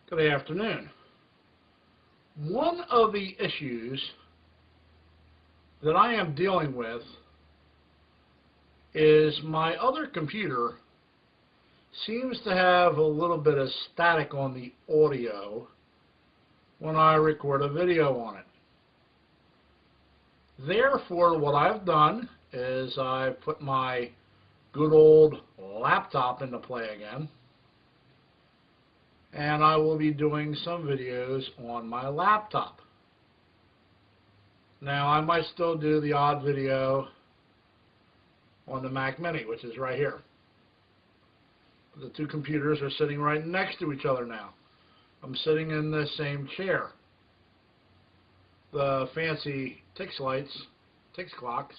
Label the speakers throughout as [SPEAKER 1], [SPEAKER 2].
[SPEAKER 1] Good afternoon. One of the issues that I am dealing with is my other computer seems to have a little bit of static on the audio when I record a video on it. Therefore, what I've done is I've put my good old laptop into play again, and I will be doing some videos on my laptop. Now, I might still do the odd video on the Mac Mini, which is right here. The two computers are sitting right next to each other now. I'm sitting in the same chair. The fancy Tix clocks,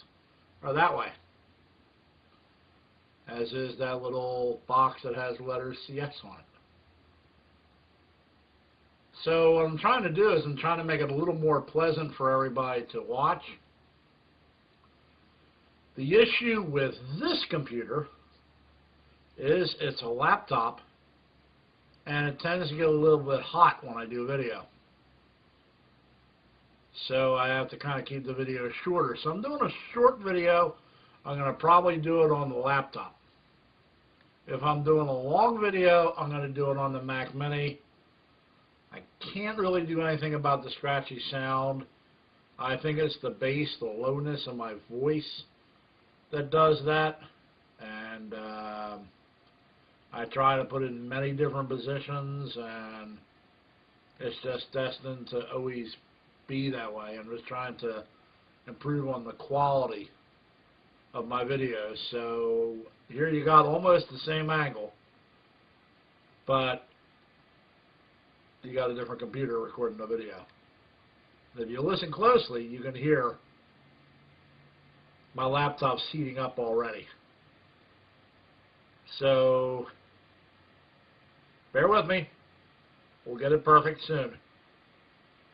[SPEAKER 1] are that way, as is that little box that has the letters CS on it. So what I'm trying to do is I'm trying to make it a little more pleasant for everybody to watch. The issue with this computer is it's a laptop, and it tends to get a little bit hot when I do video. So I have to kind of keep the video shorter. So I'm doing a short video. I'm going to probably do it on the laptop. If I'm doing a long video, I'm going to do it on the Mac Mini. I can't really do anything about the scratchy sound. I think it's the bass, the lowness of my voice that does that. And I try to put it in many different positions, and it's just destined to always be that way. I'm just trying to improve on the quality of my videos. So here you got almost the same angle, but you got a different computer recording the video. If you listen closely, you can hear my laptop's heating up already. So bear with me. We'll get it perfect soon.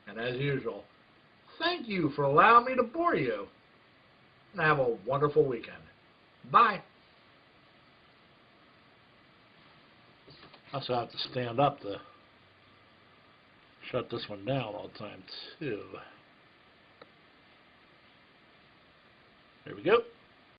[SPEAKER 1] And as usual, thank you for allowing me to bore you. And have a wonderful weekend. Bye. I also have to stand up to shut this one down all the time too.